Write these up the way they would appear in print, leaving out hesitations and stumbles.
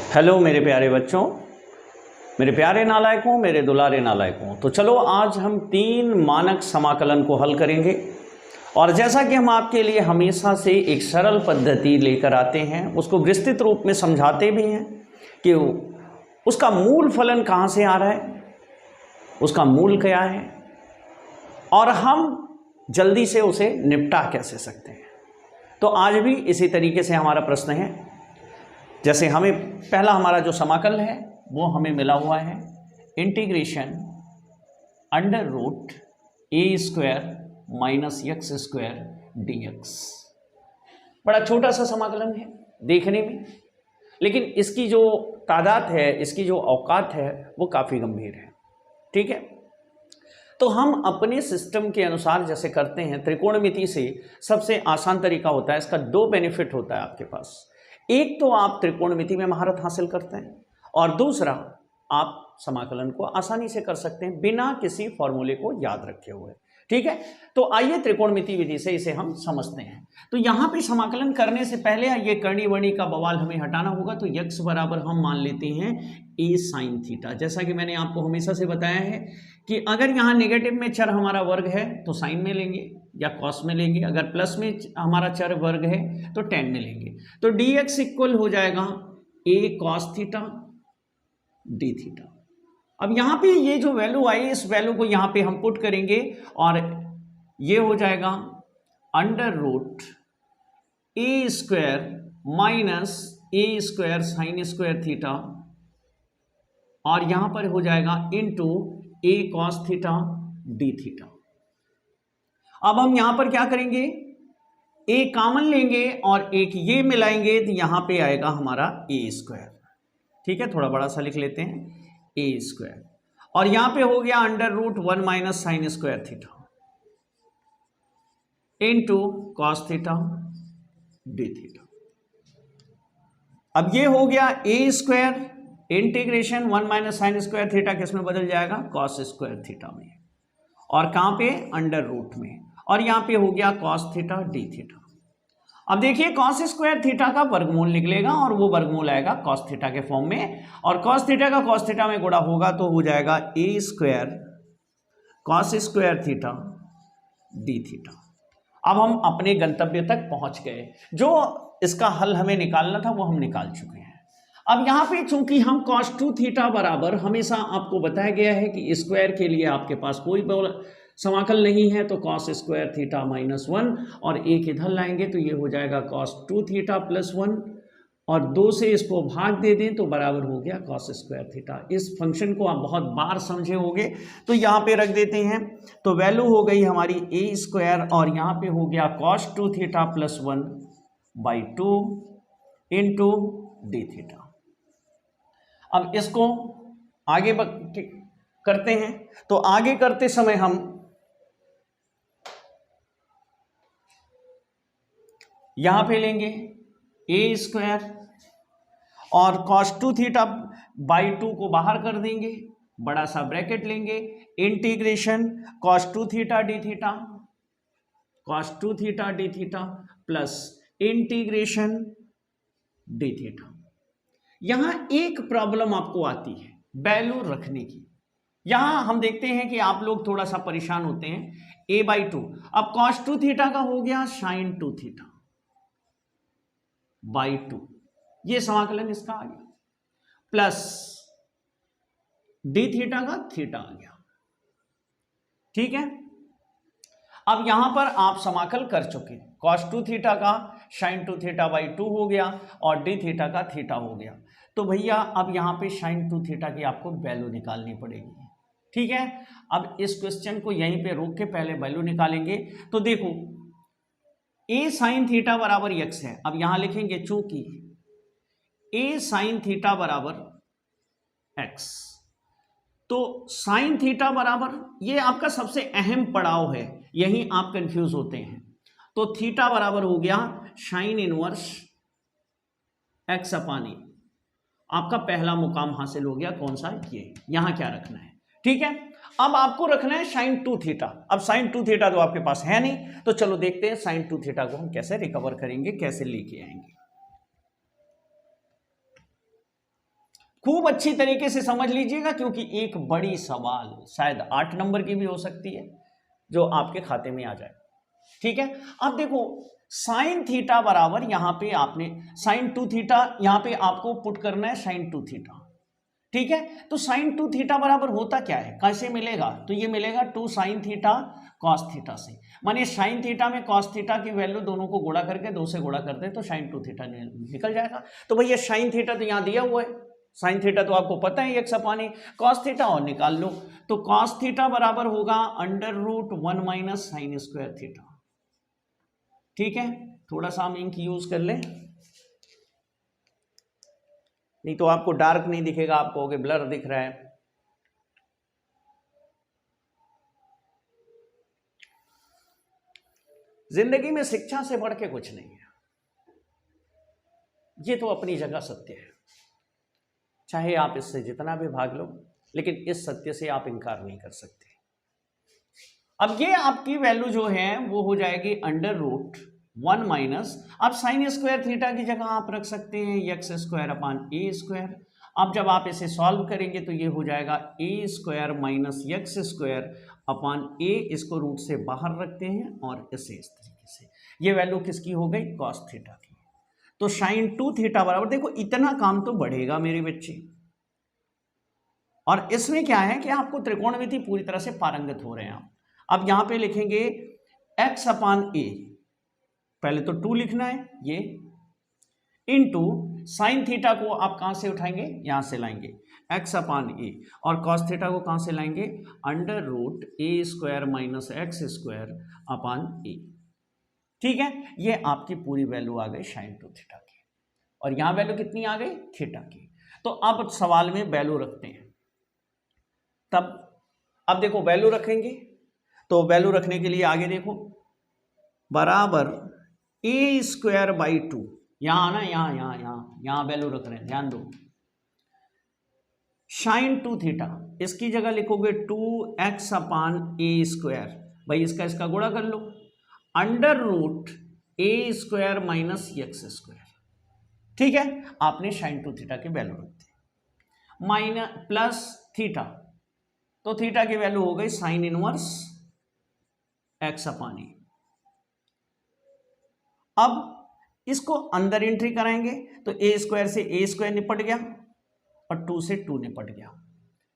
Hello मेरे प्यारे बच्चों, मेरे प्यारे नालायकों, मेरे दुलारे नालायकों। तो चलो आज हम 3 मानक समाकलन को हल करेंगे। और जैसा कि हम आपके लिए हमेशा से एक सरल पद्धति लेकर आते हैं, उसको विस्तृत रूप में समझाते भी हैं कि उसका मूल फलन कहाँ से आ रहा है, उसका मूल क्या है और हम जल्दी से उसे निपटा कैसे सकते हैं। तो आज भी इसी तरीके से हमारा प्रश्न है। जैसे हमें पहला हमारा जो समाकल है वो हमें मिला हुआ है इंटीग्रेशन अंडर रूट ए square minus x square d x. बड़ा छोटा सा समाकलन है देखने में, लेकिन इसकी जो तादाद है, इसकी जो औकात है वो काफ़ी गंभीर है। ठीक है, तो हम अपने सिस्टम के अनुसार जैसे करते हैं, त्रिकोणमिति से सबसे आसान तरीका होता है। इसका 2 बेनिफिट होता है आपके पास। एक तो आप त्रिकोणमिति में महारत हासिल करते हैं और दूसरा आप समाकलन को आसानी से कर सकते हैं बिना किसी फॉर्मूले को याद रखे हुए। ठीक है, तो आइए त्रिकोणमिति विधि से इसे हम समझते हैं। तो यहाँ पे समाकलन करने से पहले ये कर्णी वर्णी का बवाल हमें हटाना होगा। तो यक्स बराबर हम मान लेते हैं ए साइन थीटा। जैसा कि मैंने आपको हमेशा से बताया है कि अगर यहाँ नेगेटिव में चर हमारा वर्ग है तो साइन में लेंगे या कॉस में लेंगे, अगर प्लस में हमारा चर वर्ग है तो टेन में लेंगे। तो डी एक्स इक्वल हो जाएगा ए कॉस थीटा डी थीटा। अब यहाँ पे ये जो वैल्यू आई, इस वैल्यू को यहाँ पे हम पुट करेंगे और ये हो जाएगा अंडर रूट ए स्क्वायर माइनस ए स्क्वायर साइन स्क्वायर थीटा और यहाँ पर हो जाएगा इनटू ए कॉस थीटा डी थीटा। अब हम यहां पर क्या करेंगे, ए कॉमन लेंगे और एक ये मिलाएंगे तो यहां पे आएगा हमारा ए स्क्वायर। ठीक है, थोड़ा बड़ा सा लिख लेते हैं ए स्क्वायर और यहां पे हो गया under root 1 minus sine square theta into cos theta D theta. अब ये हो गया a square integration 1 minus sine square theta किस में बदल जाएगा, कॉस स्क्वायर थीटा में, और कहां पे, अंडर रूट में, और यहां पे हो गया कॉस थीटा डी थीटा। अब देखिए कॉस स्क्वायर थीटा का वर्गमूल निकलेगा और वो वर्गमूल आएगा कॉस थीटा के फॉर्म में, और कॉस थीटा का कॉस थीटा में गुणा होगा तो हो जाएगा a square cos square theta D theta. अब हम अपने गंतव्य तक पहुंच गए। जो इसका हल हमें निकालना था वो हम निकाल चुके हैं। अब यहाँ पे चूंकि हम cos 2 थीटा बराबर, हमेशा आपको बताया गया है कि स्क्वायर के लिए आपके पास कोई समाकल नहीं है, तो cos स्क्वायर थीटा माइनस 1 और एक इधर लाएंगे तो ये हो जाएगा cos 2 थीटा प्लस 1 और 2 से इसको भाग दे दें तो बराबर हो गया cos स्क्वायर थीटा। इस फंक्शन को आप बहुत बार समझे होंगे तो यहाँ पे रख देते हैं। तो वैल्यू हो गई हमारी ए स्क्वायर और यहाँ पे हो गया cos 2 theta plus 1 by 2 into D theta. अब इसको आगे करते हैं। तो आगे करते समय हम यहां पे लेंगे ए स्क्वायर और cos 2 थीटा बाई 2 को बाहर कर देंगे, बड़ा सा ब्रैकेट लेंगे, integration cos 2 theta D theta, cos 2 theta D theta plus integration D theta. यहां एक प्रॉब्लम आपको आती है वैल्यू रखने की। यहां हम देखते हैं कि आप लोग थोड़ा सा परेशान होते हैं, a बाई 2। अब cos 2 थीटा का हो गया sin 2 थीटा बाई 2, ये समाकलन इसका आ गया, प्लस डी थीटा का थीटा आ गया। ठीक है, अब यहां पर आप समाकल कर चुके, cos 2 थीटा का sin 2 थीटा बाई 2 हो गया और डी थीटा का थीटा हो गया। तो भैया अब यहां पे sin 2 थीटा की आपको वैल्यू निकालनी पड़ेगी। ठीक है, अब इस क्वेश्चन को यहीं पे रोक के पहले वैल्यू निकालेंगे। तो देखो a साइन थीटा बराबर x है। अब यहां लिखेंगे चूंकि a साइन थीटा बराबर x, तो साइन थीटा बराबर, ये आपका सबसे अहम पड़ाव है, यहीं आप कंफ्यूज होते हैं। तो थीटा बराबर हो गया साइन इनवर्स x अपान ए। आपका पहला मुकाम हासिल हो गया, कौन सा, ये यहां क्या रखना है। ठीक है, अब आपको रखना है sin 2 थीटा। अब sin 2 थीटा तो आपके पास है नहीं, तो चलो देखते हैं sin 2 थीटा को हम कैसे रिकवर करेंगे, कैसे लेके आएंगे। खूब अच्छी तरीके से समझ लीजिएगा, क्योंकि एक बड़ी सवाल शायद 8 नंबर की भी हो सकती है जो आपके खाते में आ जाए। ठीक है, अब देखो साइन थीटा बराबर, यहां पे आपने साइन 2 थीटा यहां पे आपको पुट करना है साइन 2 थीटा। ठीक है, तो साइन 2 थीटा बराबर होता क्या है, कैसे मिलेगा, तो ये मिलेगा 2 साइन थीटा कॉस थीटा से। मानिए साइन थीटा में कॉस थीटा की वैल्यू दोनों को गुणा करके 2 से गुणा कर दे तो साइन 2 थीटा निकल जाएगा। तो भैया साइन थीटा तो यहां दिया हुआ है, साइन थीटा तो आपको पता है x अपान ए, कॉस थीटा और निकाल लो, तो कॉस थीटा बराबर होगा √1 माइनस साइन स्क्वायर थीटा। ठीक है, थोड़ा सा हम इंक यूज कर लें, नहीं तो आपको डार्क नहीं दिखेगा, आप कहोगे ब्लर दिख रहा है। जिंदगी में शिक्षा से बढ़ के कुछ नहीं है, ये तो अपनी जगह सत्य है, चाहे आप इससे जितना भी भाग लो, लेकिन इस सत्य से आप इनकार नहीं कर सकते। अब ये आपकी वैल्यू जो है वो हो जाएगी √1 माइनस, अब साइन स्क्वायर थीटा की जगह आप रख सकते हैं x स्क्वायर अपान ए स्क्वायर। अब जब आप इसे सॉल्व करेंगे तो ये हो जाएगा a square minus x square upon a, इसको रूट से बाहर रखते हैं और इसे इस तरीके से, ये वैल्यू किसकी हो गई, कॉस थीटा की। तो साइन 2 थीटा बराबर, देखो इतना काम तो बढ़ेगा मेरे बच्चे, और इसमें क्या है कि आपको त्रिकोणमिति पूरी तरह से पारंगत हो रहे हैं आप। अब यहां पे लिखेंगे x अपान a, पहले तो 2 लिखना है ये, इनटू साइन थीटा को आप कहां से उठाएंगे, यहां से लाएंगे x अपान a, और कॉस थीटा को कहां से लाएंगे, √a square minus x square upon a। ठीक है, ये आपकी पूरी वैल्यू आ गई साइन 2 थीटा की, और यहां वैल्यू कितनी आ गई, थीटा की। तो अब सवाल में वैल्यू रखते हैं, तब अब देखो वैल्यू रखेंगे, तो वैल्यू रखने के लिए आगे देखो बराबर a स्क्वायर बाई 2, यहां आना, यहां वैल्यू रख रहे हैं, ध्यान दो, साइन 2 थीटा इसकी जगह लिखोगे 2x अपान a स्क्वायर, भाई इसका गुणा कर लो, √a square minus x square. ठीक है, आपने साइन 2 थीटा की वैल्यू रख दी, माइनस प्लस थीटा, तो थीटा की वैल्यू हो गई साइन इनवर्स x अपान ए। अब इसको अंदर एंट्री कराएंगे तो a स्क्वायर से a स्क्वायर निपट गया और 2 से 2 निपट गया।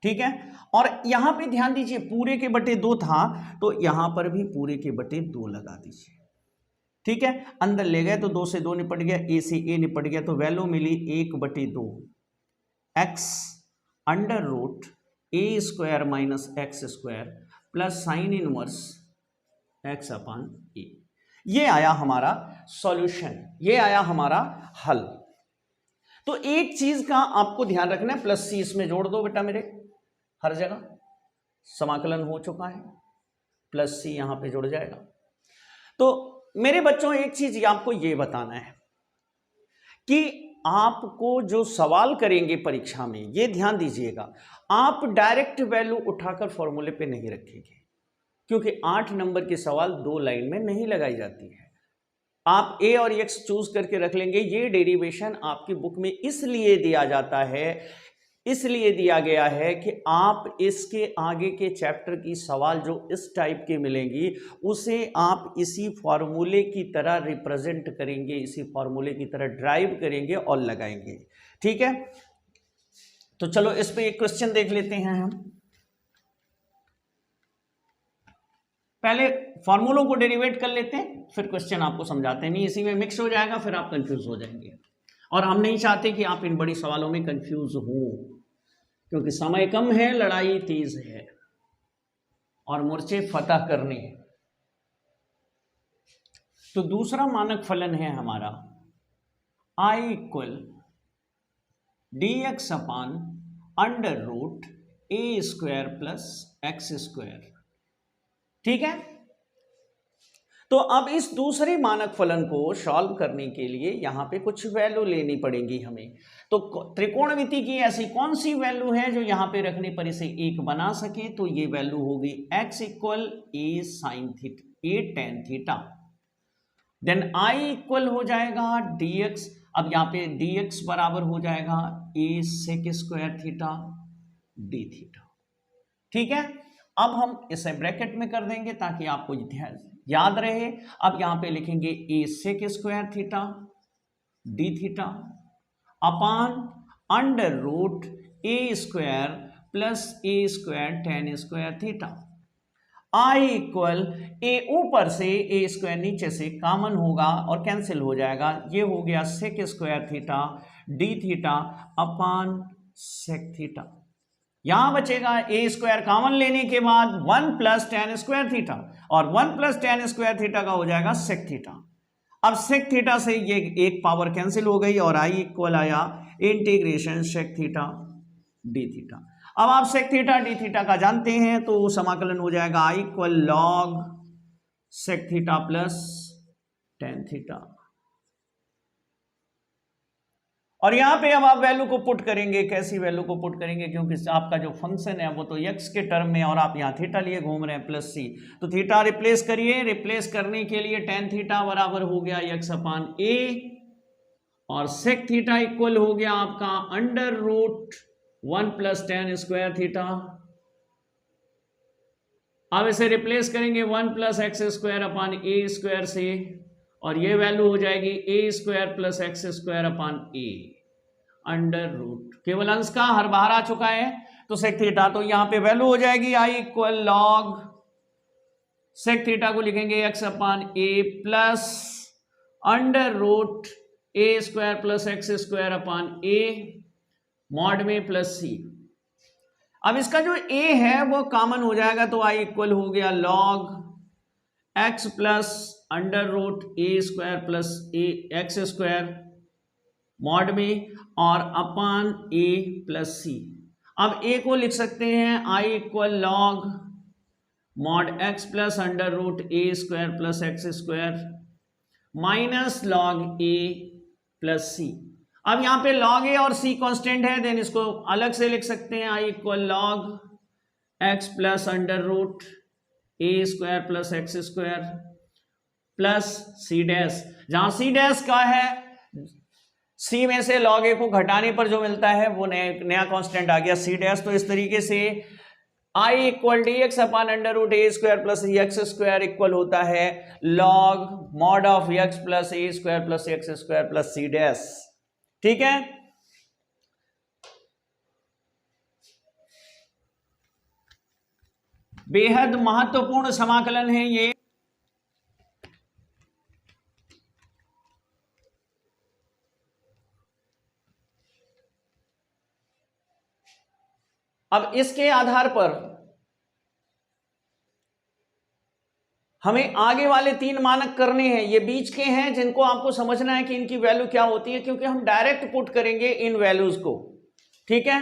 ठीक है, और यहां पे ध्यान दीजिए पूरे के बटे 2 था, तो यहां पर भी पूरे के बटे 2 लगा दीजिए। ठीक है, अंदर ले गए तो 2 से 2 निपट गया, a से a निपट गया, तो वैल्यू मिली 1/2 x √a square minus x square plus sine inverse x upon A. ये आया हमारा सॉल्यूशन, ये आया हमारा हल। तो एक चीज का आपको ध्यान रखना है, प्लस सी इसमें जोड़ दो बेटा मेरे, हर जगह समाकलन हो चुका है, प्लस सी यहां पे जुड़ जाएगा। तो मेरे बच्चों एक चीज आपको ये बताना है कि आपको जो सवाल करेंगे परीक्षा में, ये ध्यान दीजिएगा, आप डायरेक्ट वैल्यू उठाकर फॉर्मूले पे नहीं रखेंगे, क्योंकि 8 नंबर के सवाल 2 लाइन में नहीं लगाई जाती है। आप a और x चूज करके रख लेंगे। ये डेरिवेशन आपकी बुक में इसलिए दिया जाता है, इसलिए दिया गया है कि आप इसके आगे के चैप्टर की सवाल जो इस टाइप के मिलेंगी उसे आप इसी फॉर्मूले की तरह रिप्रेजेंट करेंगे, इसी फॉर्मूले की तरह ड्राइव करेंगे और लगाएंगे। ठीक है, तो चलो इस पे एक क्वेश्चन देख लेते हैं हम। पहले फॉर्मूलों को डेरिवेट कर लेते हैं, फिर क्वेश्चन आपको समझाते हैं, नहीं इसी में मिक्स हो जाएगा, फिर आप कंफ्यूज हो जाएंगे, और हम नहीं चाहते कि आप इन बड़ी सवालों में कंफ्यूज हो, क्योंकि समय कम है, लड़ाई तेज है और मोर्चे फतह करने हैं। तो दूसरा मानक फलन है हमारा I equal dx upon √a square plus x square. ठीक है, तो अब इस दूसरे मानक फलन को सॉल्व करने के लिए यहां पे कुछ वैल्यू लेनी पड़ेगी हमें। तो त्रिकोणमिति की ऐसी कौन सी वैल्यू है जो यहां पे रखने पर इसे 1 बना सके, तो ये वैल्यू होगी x equal a sine theta, a tan theta, then I equal हो जाएगा dx अब यहाँ पे dx बराबर हो जाएगा a sec square theta D theta. ठीक है, अब हम इसे ब्रैकेट में कर देंगे ताकि आपको याद रहे। अब यहाँ पे लिखेंगे a sec square theta D theta upon under root a square plus a square tan square theta. I equal a ऊपर से ए स्क्वायर नीचे से कॉमन होगा और कैंसिल हो जाएगा। ये हो गया sec square theta D theta upon sec theta. यहां बचेगा ए स्क्वायर कॉमन लेने के बाद 1 प्लस टेन स्क्वायर थीटा और 1 प्लस टेन स्क्वायर थीटा का हो जाएगा सेक थीटा। अब सेक थीटा से ये एक पावर कैंसिल हो गई और आई इक्वल आया integration sec theta D theta. अब आप सेक थीटा डी थीटा का जानते हैं तो समाकलन हो जाएगा I equal log sec theta plus tan theta. और यहां पे अब आप वैल्यू को पुट करेंगे। कैसी वैल्यू को पुट करेंगे, क्योंकि आपका जो फंक्शन है वो तो एक्स के टर्म में और आप यहां थीटा लिए घूम रहे हैं प्लस सी, तो थीटा रिप्लेस करिए। रिप्लेस करने के लिए टेन थीटा बराबर हो गया एक्स अपान ए और सेक थीटा इक्वल हो गया आपका under root 1 plus tan square theta. अब इसे रिप्लेस करेंगे 1 प्लस एक्स स्क्वायर अपान ए स्क्वायर से और ये वैल्यू हो जाएगी a square plus x square upon A under root, केवल अंश का हर बाहर आ चुका है तो सेक थीटा, तो यहां पे वैल्यू हो जाएगी I equal log sec theta को लिखेंगे x upon a plus under root A square plus x square upon a mod में प्लस सी। अब इसका जो a है वो कॉमन हो जाएगा तो i इक्वल हो गया log x plus under root A square plus a x square mod में और अपान a प्लस सी। अब a को लिख सकते हैं i equal log mod x plus under root A square plus x square minus log a plus c. अब यहां पे log a और c कांस्टेंट है, देन इसको अलग से लिख सकते हैं i equal log x plus under root A square plus x square plus C dash. जहां सी डैश का है, c में से log a को घटाने पर जो मिलता है वो नया कांस्टेंट आ गया सी डैश। तो इस तरीके से i equal D x upon under root A square plus x square equal होता है log mod of x plus A square plus x square plus C dash. ठीक है, बेहद महत्वपूर्ण समाकलन है ये। अब इसके आधार पर हमें आगे वाले 3 मानक करने हैं। ये बीच के हैं जिनको आपको समझना है कि इनकी वैल्यू क्या होती है, क्योंकि हम डायरेक्ट पुट करेंगे इन वैल्यूज को। ठीक है,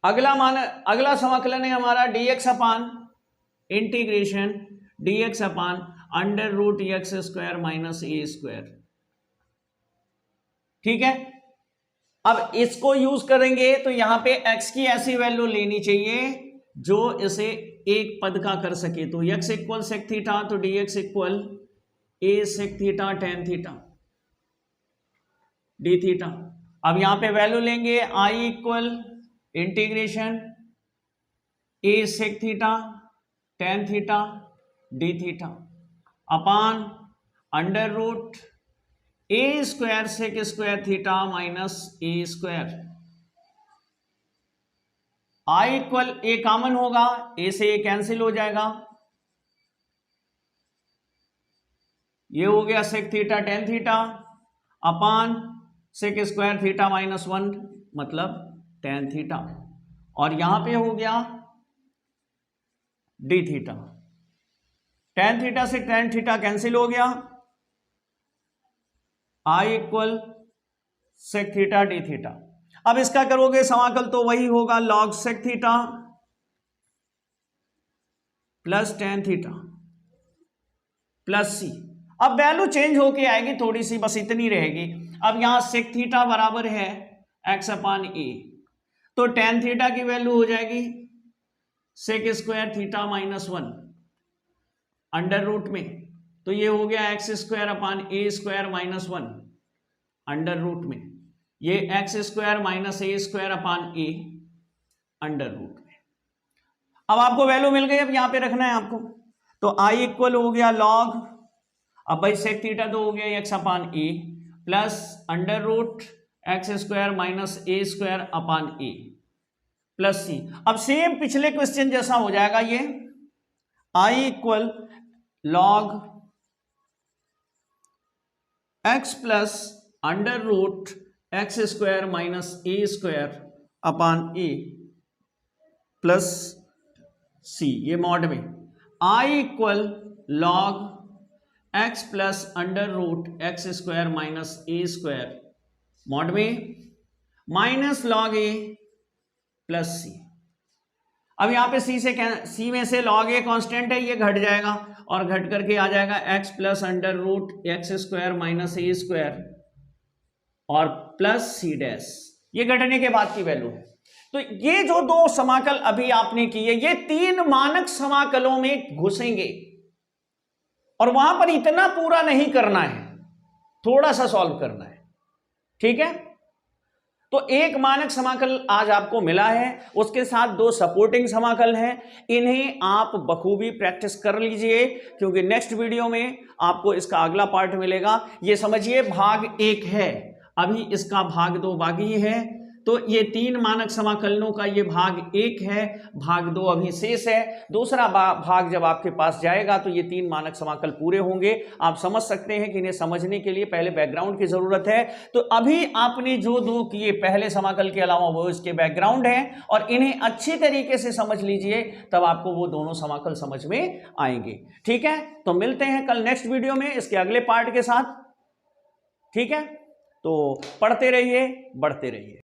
अगला समाकलन है हमारा dx upon integration dx upon under root x square minus ए स्क्वायर। ठीक है, अब इसको यूज करेंगे तो यहां पे x की ऐसी वैल्यू लेनी चाहिए जो इसे एक पद का कर सके। तो x इक्वल सेक थीटा, तो dx equal a sec theta tan theta D theta. अब यहां पे वैल्यू लेंगे i equal integration a sec theta tan theta D theta upon under root A square sec square theta minus A square. I equal A common होगा, A से ए cancel हो जाएगा, ये हो गया sec theta tan theta upon sec square theta minus 1 मतलब tan theta और यहां पे हो गया डी थीटा। टेन थीटा से टेन थीटा कैंसिल हो गया, I equal sec theta D theta. अब इसका करोगे समाकल तो वही होगा log sec theta plus tan theta plus c. अब वैल्यू चेंज होके आएगी थोड़ी सी, बस इतनी रहेगी। अब यहां सेक थीटा बराबर है एक्स अपान ए, तो टेन थीटा की वैल्यू हो जाएगी sec square theta minus 1 under root में तो ये हो गया एक्स स्क्वायर अपान ए स्क्वायर माइनस 1 अंडर रूट में, ये एक्स स्क्वायर माइनस ए स्क्वायर अपान ए अंडर रूट में। अब आपको वैल्यू मिल गई, अब यहां पे रखना है आपको। तो आई इक्वल हो गया लॉग, अब भाई सेक थीटा तो हो गया x upon a plus under root x square minus A square upon a plus c. अब सेम पिछले क्वेश्चन जैसा हो जाएगा ये, I equal log x plus under root x square minus A square upon a plus c, ये mod में। I equal log x plus under root x square minus A square mod में minus log a plus c. अब यहां पे सी में से log a constant है, ये घट जाएगा और घट करके आ जाएगा x plus under root x square minus ए स्क्वायर और प्लस सी डैश, ये घटने के बाद की वैल्यू है। तो ये जो दो समाकल अभी आपने किए, ये 3 मानक समाकलों में घुसेंगे और वहां पर इतना पूरा नहीं करना है, थोड़ा सा सॉल्व करना है, ठीक है। तो एक मानक समाकल आज आपको मिला है, उसके साथ 2 सपोर्टिंग समाकल हैं, इन्हें आप बखूबी प्रैक्टिस कर लीजिए, क्योंकि नेक्स्ट वीडियो में आपको इसका अगला पार्ट मिलेगा। ये समझिए भाग 1 है, अभी इसका भाग 2 बाकी है। तो ये 3 मानक समाकलनों का ये भाग 1 है, भाग 2 अभी शेष है। दूसरा भाग जब आपके पास जाएगा तो ये 3 मानक समाकल पूरे होंगे। आप समझ सकते हैं कि इन्हें समझने के लिए पहले बैकग्राउंड की जरूरत है। तो अभी आपने जो 2 किए पहले समाकल के अलावा, वो इसके बैकग्राउंड हैं और इन्हें अच्छी तरीके से समझ लीजिए, तब आपको वो दोनों समाकल समझ में आएंगे, ठीक है। तो मिलते हैं कल नेक्स्ट वीडियो में इसके अगले पार्ट के साथ, ठीक है। तो पढ़ते रहिए, बढ़ते रहिए।